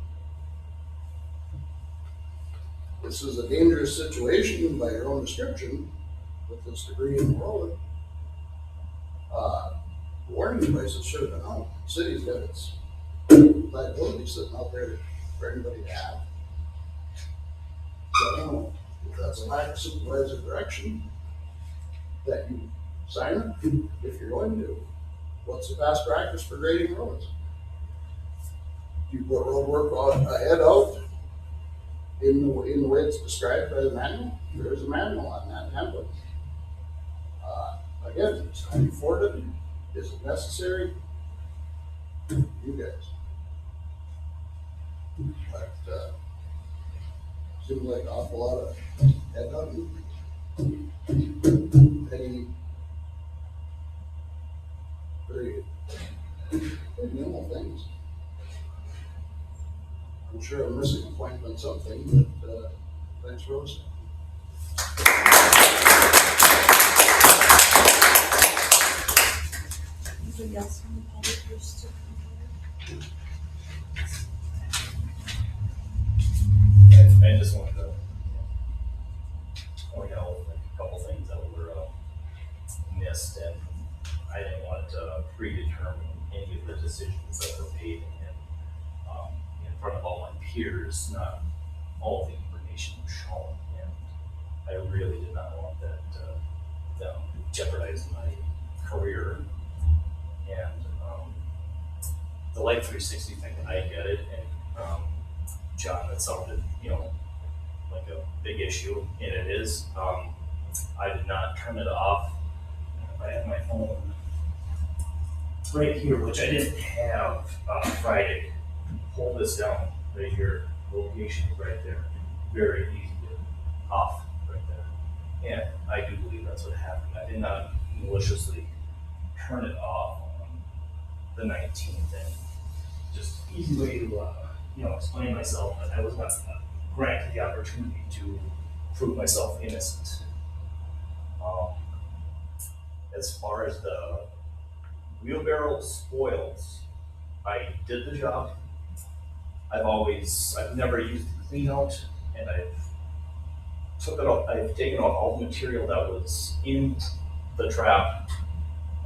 This is a dangerous situation by your own description with this debris in the road. Warning devices should have been out. The city's got its liability sitting out there for anybody to have. So I don't know if that's a lack of supervisor direction that you sign it if you're going to. What's the past practice for grading roads? Do you put road work ahead out in the way it's described by the manual? There is a manual on that template. Again, it's time afforded. Is it necessary? You guys. But seems like an awful lot of head hunting. Very minimal things. I'm sure I'm missing a point on something, but thanks, Rose. Anybody else from the public wish to come forward? I just wanted to point out a couple things that were missed, and I didn't want to predetermine any of the decisions that were made in front of all my peers. Not all of the information was shown, and I really did not want that jeopardize my career. And the Life 360 thing, I get it, and John, that sounded, like a big issue, and it is. I did not turn it off. I have my phone right here, which I didn't have Friday. Pull this down right here. Location is right there. Very easy to off right there. And I do believe that's what happened. I did not maliciously turn it off on the 19th, and just easy way to explain myself that I was not granted the opportunity to prove myself innocent. As far as the wheelbarrow spoils, I did the job. I've never used the clean out, and I've taken out all the material that was in the trap,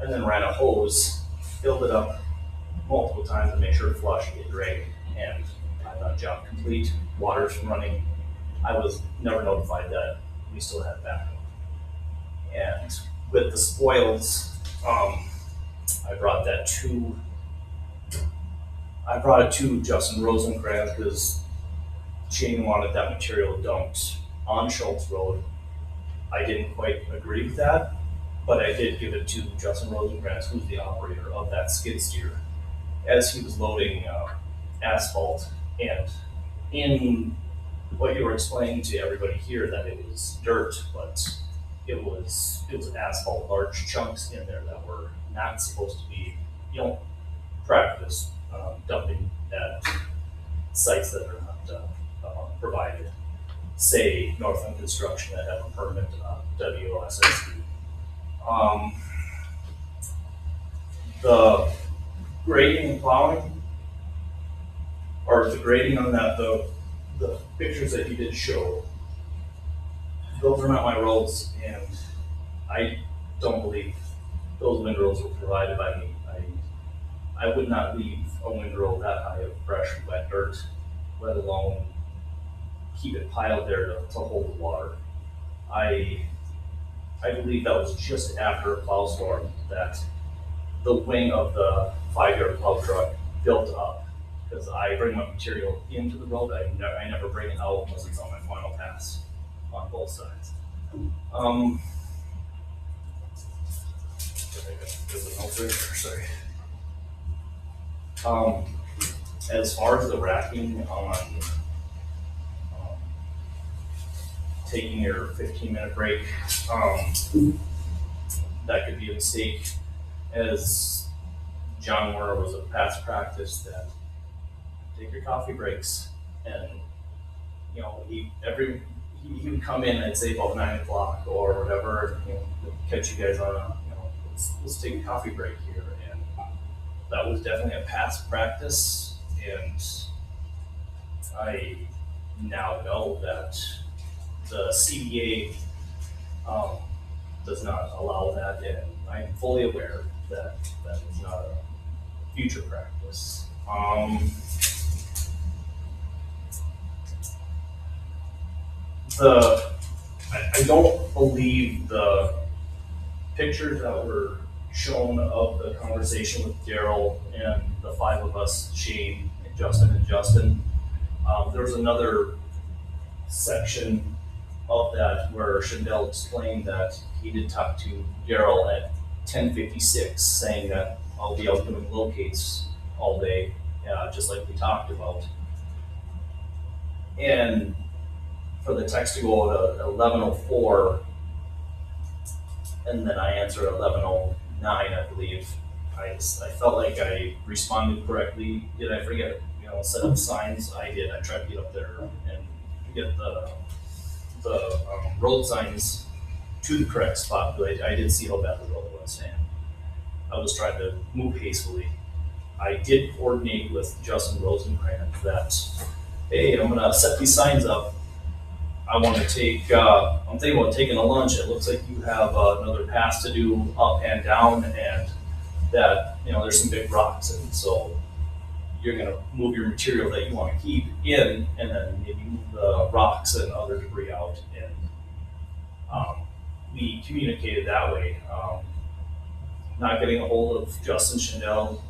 and then ran a hose, filled it up multiple times to make sure it flushed, it drained, and I got job complete. Water's running. I was never notified that we still had backup. And with the spoils, I brought it to Justin Rosenkrantz because Shane wanted that material dumped on Schultz Road. I didn't quite agree with that, but I did give it to Justin Rosenkrantz, who's the operator of that skid steer, as he was loading asphalt. And in what you were explaining to everybody here, that it was dirt, but it was asphalt, large chunks in there that were not supposed to be, practice dumping at sites that are not provided. Say Northland Construction that have a permit, WOSSD. The grading and plowing, or the grading on that, the pictures that you did show, those are not my roads, and I don't believe those windrows were provided by me. I would not leave a windrow that high of fresh wet dirt, let alone keep it piled there to hold the water. I I believe that was just after a plow storm that the wing of the 5-yard plow truck built up. Because I bring my material into the road, I never bring it out unless it's on my final pass on both sides. There's a note there, sorry. As far as the racking on taking your 15-minute break, that could be a mistake. As John Warner was a past practice that take your coffee breaks, and you know he would come in and say about 9 o'clock or whatever, and catch you guys on a let's take a coffee break here, and that was definitely a past practice, and I now know that the CBA does not allow that, and I'm fully aware that that is not a future practice. I don't believe the pictures that were shown of the conversation with Daryl and the 5 of us, Shane, and Justin. There was another section of that where Shindell explained that he did talk to Daryl at 10:56, saying that I'll be out doing locates all day, just like we talked about. And for the text to go at 11:04, and then I answered at 11:09, I believe. I felt like I responded correctly. Did I forget, set up signs? I did. I tried to get up there and get the road signs to the correct spot, but I did see how bad the road was, and I was trying to move hastily. I did coordinate with Justin Rosenkrantz that, hey, I'm gonna set these signs up. I want to take, I'm thinking about taking a lunch. It looks like you have another pass to do up and down, and that, there's some big rocks. And so you're going to move your material that you want to keep in, and then maybe move the rocks and other debris out. And we communicated that way. Not getting a hold of Justin Shindell,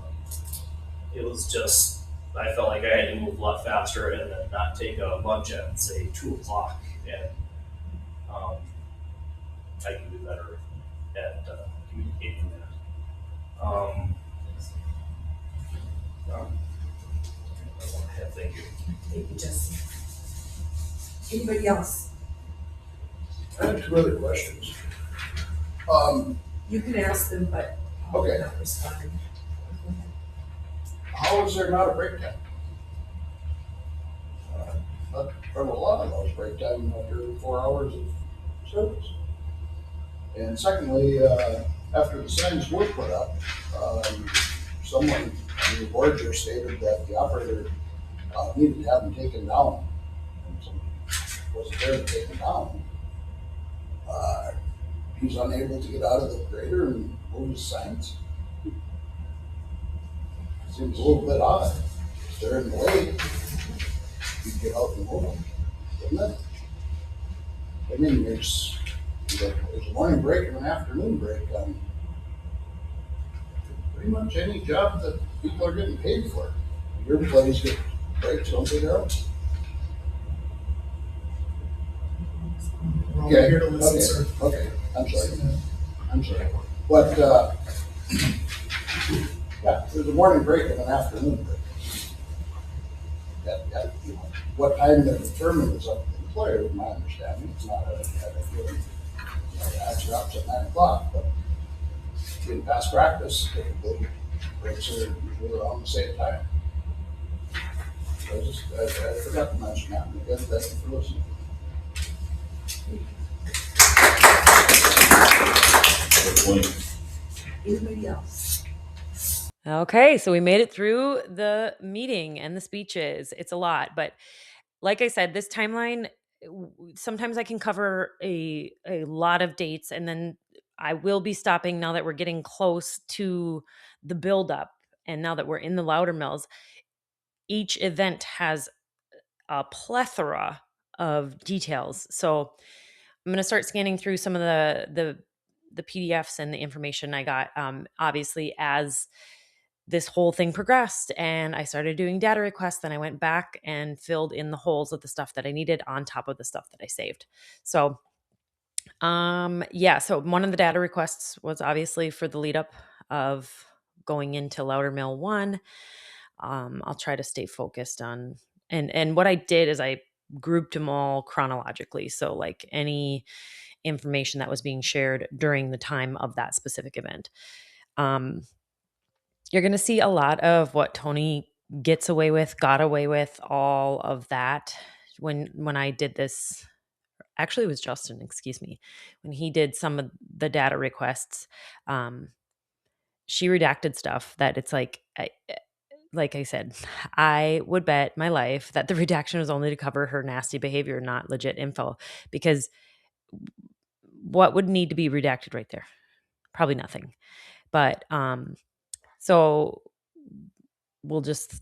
it was just, I felt like I had to move a lot faster and then not take a lunch at, say, 2 o'clock. And I can do better at communicating that. Thank you. Thank you, Justin. Anybody else? I have 2 other questions. You can ask them, but Okay. not respond. How is there not a break time? From a lot of those break time after 4 hours of service. And secondly, after the signs were put up, someone on the board here stated that the operator needed to have them taken down. And someone wasn't there to take them down. He's unable to get out of the grader and move his signs. Seems a little bit odd. If they're in the way, you get out and move them, wouldn't it? I mean, there's a morning break and an afternoon break on pretty much any job that people are getting paid for. Your employees get breaks, don't they, Daryl? We're all here to listen, sir. Okay, I'm sorry. But, yeah, there's a morning break and an afternoon break. What time they're determined is up to the employer, in my understanding. It's not a given, actually up at 9 o'clock, but in past practice, typically, breaks are usually around the same time. So I forgot to mention that, because thank you for listening. Anybody else? Okay, so we made it through the meeting and the speeches. It's a lot, but like I said, this timeline, sometimes I can cover a lot of dates, and then I will be stopping now that we're getting close to the buildup, and now that we're in the louder mills. Each event has a plethora of details. So I'm going to start scanning through some of the PDFs and the information I got. Obviously, as this whole thing progressed and I started doing data requests, then I went back and filled in the holes of the stuff that I needed on top of the stuff that I saved. So, so one of the data requests was obviously for the lead up of going into Loudermill 1. I'll try to stay focused on, and what I did is I grouped them all chronologically. So like any information that was being shared during the time of that specific event. You're going to see a lot of what Tony got away with, all of that. When I did this, actually it was Justin, excuse me, when he did some of the data requests, she redacted stuff that it's like I said, I would bet my life that the redaction was only to cover her nasty behavior, not legit info, because what would need to be redacted right there? Probably nothing. But so we'll just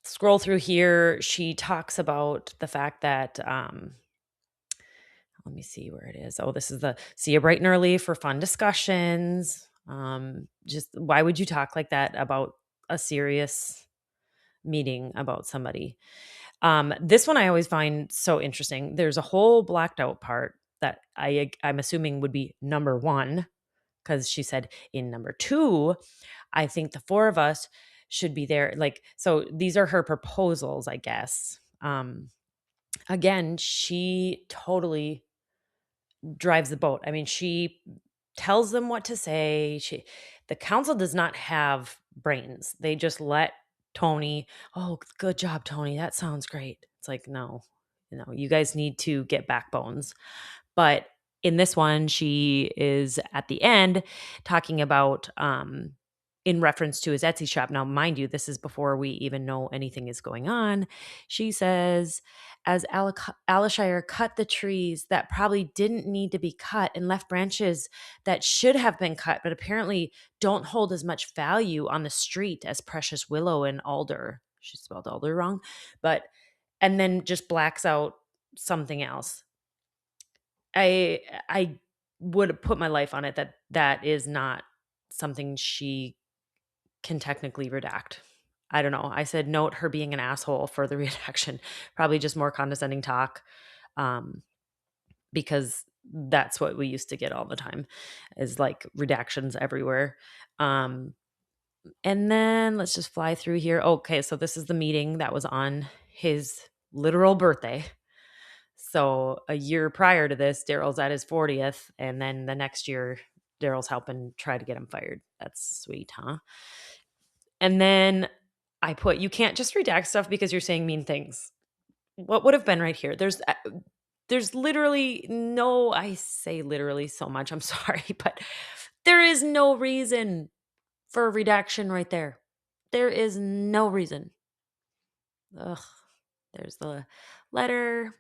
scroll through here. She talks about the fact that let me see where it is. Oh, this is see you bright and early for fun discussions. Just why would you talk like that about a serious meeting about somebody? This one I always find so interesting. There's a whole blacked out part that I'm assuming would be number 1, because she said in number 2, I think the 4 of us should be there. Like, so these are her proposals, I guess. Again, she totally drives the boat. I mean, she tells them what to say. The council does not have brains. They just let Tony, oh, good job, Tony. That sounds great. It's like, no, you guys need to get backbones. But in this one, she is at the end talking about in reference to his Etsy shop. Now, mind you, this is before we even know anything is going on. She says, as Alishire cut the trees that probably didn't need to be cut and left branches that should have been cut, but apparently don't hold as much value on the street as precious willow and alder. She spelled alder wrong, and then just blacks out something else. I would put my life on it that is not something she can technically redact. I don't know. I said note her being an asshole for the redaction. Probably just more condescending talk, because that's what we used to get all the time, is like redactions everywhere. And then let's just fly through here. Okay, so this is the meeting that was on his literal birthday. So a year prior to this, Daryl's at his 40th, and then the next year, Daryl's helping try to get him fired. That's sweet, huh? And then I put, you can't just redact stuff because you're saying mean things. What would have been right here? There's literally no, I say literally so much, I'm sorry, but there is no reason for a redaction right there. There is no reason. Ugh, there's the letter.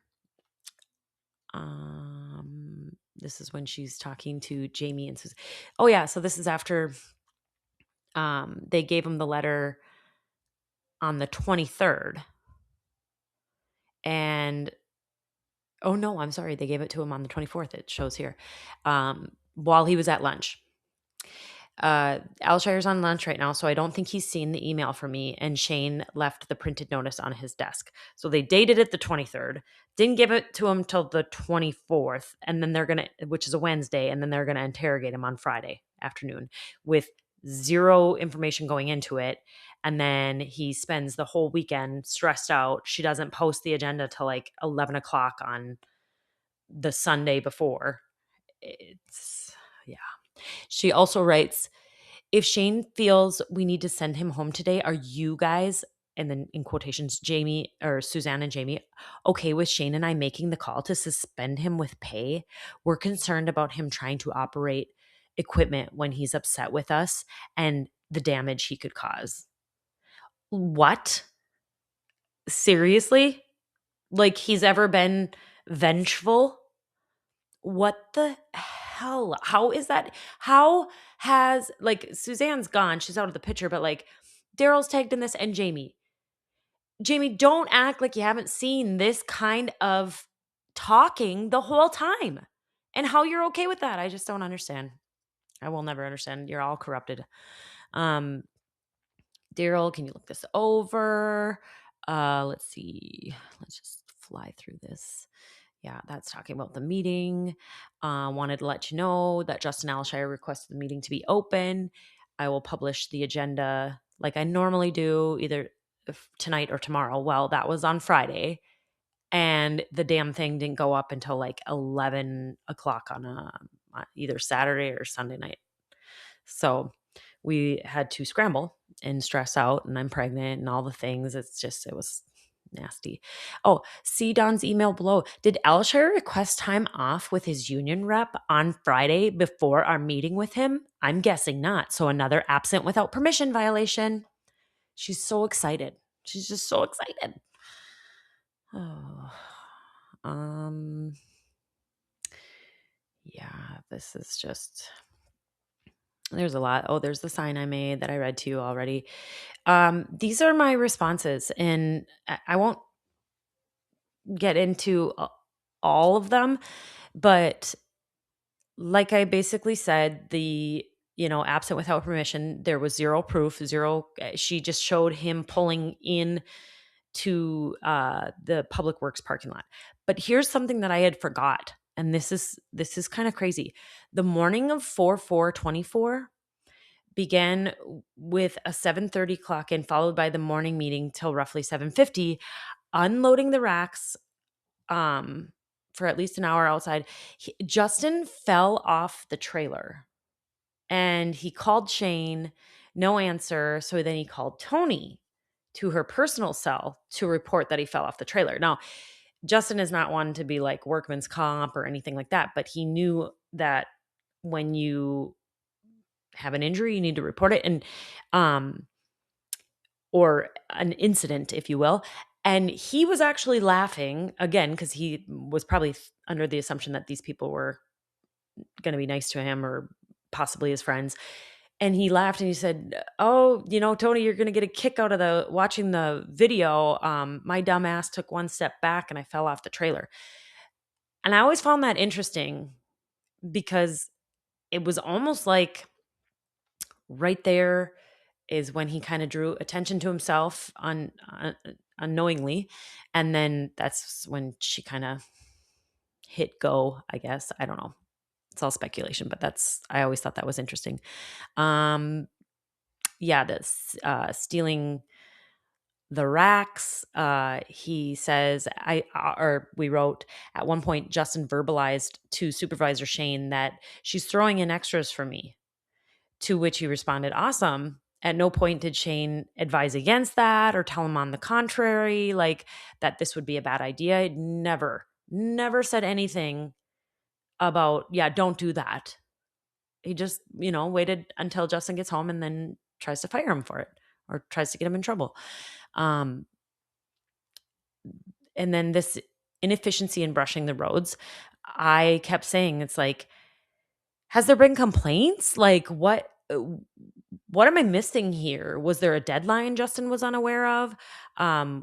This is when she's talking to Jamie and says, oh yeah, so this is after they gave him the letter on the 23rd. And oh no, I'm sorry, they gave it to him on the 24th. It shows here. While he was at lunch. Alishire's on lunch right now, so I don't think he's seen the email from me, and Shane left the printed notice on his desk. So they dated it the 23rd, didn't give it to him till the 24th, and then which is a Wednesday, and then they're gonna interrogate him on Friday afternoon with zero information going into it. And then he spends the whole weekend stressed out. She doesn't post the agenda till like 11 o'clock on the Sunday before. Yeah. She also writes, if Shane feels we need to send him home today, are you guys, and then in quotations, Jamie or Suzanne and Jamie, okay with Shane and I making the call to suspend him with pay? We're concerned about him trying to operate equipment when he's upset with us and the damage he could cause. What? Seriously? Like he's ever been vengeful? What the hell? How is that? How has, like, Suzanne's gone, she's out of the picture, but like Daryl's tagged in this, and Jamie, don't act like you haven't seen this kind of talking the whole time, and how you're okay with that. I just don't understand. I will never understand. You're all corrupted. Um, Daryl, can you look this over? Let's see. Let's just fly through this. Yeah, that's talking about the meeting. Wanted to let you know that Justin Alshire requested the meeting to be open. I will publish the agenda like I normally do, either tonight or tomorrow. Well, that was on Friday, and the damn thing didn't go up until like 11 o'clock on either Saturday or Sunday night. So we had to scramble and stress out, and I'm pregnant and all the things. It was nasty. Oh, see Don's email below. Did Alshire request time off with his union rep on Friday before our meeting with him? I'm guessing not. So another absent without permission violation. She's so excited. She's just so excited. Oh, yeah, this is just, there's a lot. Oh, there's the sign I made that I read to you already. These are my responses, and I won't get into all of them, but like I basically said, the absent without permission, there was zero proof, zero. She just showed him pulling in to the public works parking lot. But here's something that I had forgot, and this is kind of crazy. The morning of 4/4/24 began with a 7:30 clock in, followed by the morning meeting till roughly 7:50, unloading the racks for at least an hour outside. Justin fell off the trailer and he called Shane, no answer. So then he called Tony to her personal cell to report that he fell off the trailer. Now, Justin is not one to be like workman's comp or anything like that, but he knew that when you have an injury, you need to report it, and or an incident, if you will. And he was actually laughing again because he was probably under the assumption that these people were going to be nice to him or possibly his friends. And he laughed and he said, "Oh, Tony, you're going to get a kick out of watching the video. My dumb ass took one step back and I fell off the trailer." And I always found that interesting because it was almost like right there is when he kind of drew attention to himself unknowingly. And then that's when she kind of hit go, I guess. I don't know. It's all speculation, but I always thought that was interesting. Yeah, this stealing the racks. He says, we wrote at one point, Justin verbalized to Supervisor Shane that she's throwing in extras for me, to which he responded, "Awesome." At no point did Shane advise against that or tell him on the contrary, like that this would be a bad idea. Never said anything about, yeah, don't do that. He just, waited until Justin gets home and then tries to fire him for it or tries to get him in trouble. And then this inefficiency in brushing the roads, I kept saying, it's like, has there been complaints? Like, what am I missing here? Was there a deadline Justin was unaware of?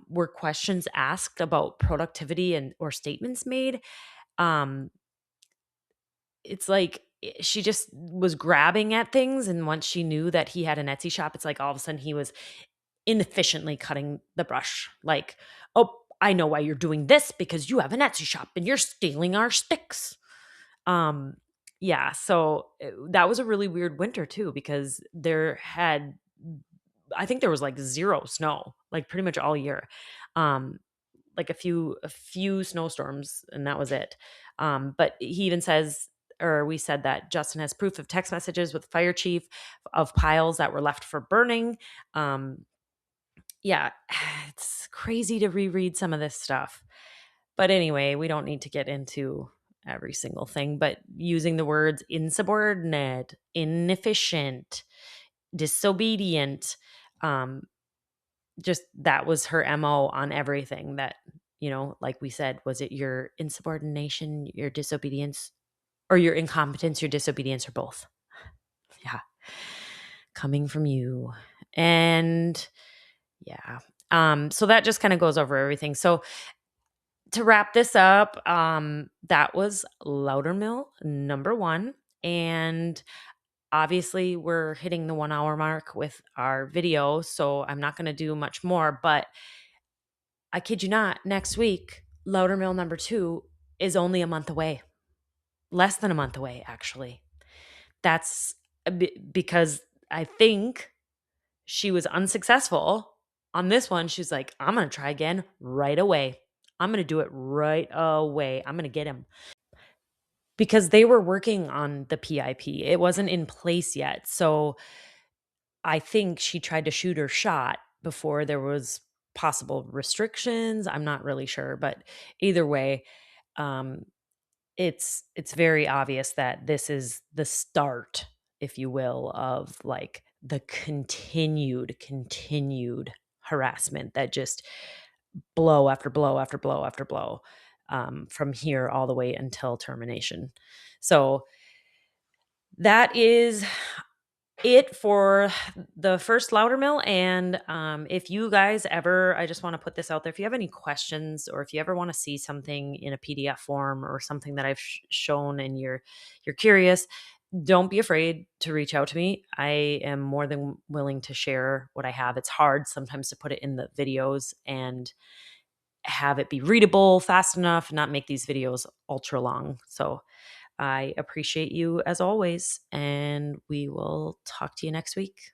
Were questions asked about productivity or statements made? It's like she just was grabbing at things, and once she knew that he had an Etsy shop, it's like all of a sudden he was inefficiently cutting the brush. Like, "Oh, I know why you're doing this, because you have an Etsy shop and you're stealing our sticks." Yeah, so that was a really weird winter too, because I think there was like zero snow, like pretty much all year. Like a few snowstorms, and that was it. But he even says, or we said, that Justin has proof of text messages with fire chief of piles that were left for burning. Yeah, it's crazy to reread some of this stuff. But anyway, we don't need to get into every single thing, but using the words insubordinate, inefficient, disobedient, just that was her MO on everything that, like we said, was it your insubordination, your disobedience, or your incompetence, your disobedience, or both? Yeah. Coming from you. And yeah. So that just kind of goes over everything. So to wrap this up, that was Loudermill number 1. And obviously, we're hitting the 1 hour mark with our video, so I'm not going to do much more. But I kid you not, next week, Loudermill number 2 is only a month away. Less than a month away, actually. That's because I think she was unsuccessful on this one. She's like, I'm going to try again right away. I'm going to do it right away. I'm going to get him. Because they were working on the PIP. It wasn't in place yet. So I think she tried to shoot her shot before there was possible restrictions. I'm not really sure, but either way, it's very obvious that this is the start, if you will, of like the continued harassment that just blow after blow after blow after blow, from here all the way until termination. So that is it for the first Loudermill. And if you guys ever, I just want to put this out there, if you have any questions, or if you ever want to see something in a PDF form or something that I've shown and you're curious, don't be afraid to reach out to me. I am more than willing to share what I have. It's hard sometimes to put it in the videos and have it be readable fast enough, not make these videos ultra long. So I appreciate you as always, and we will talk to you next week.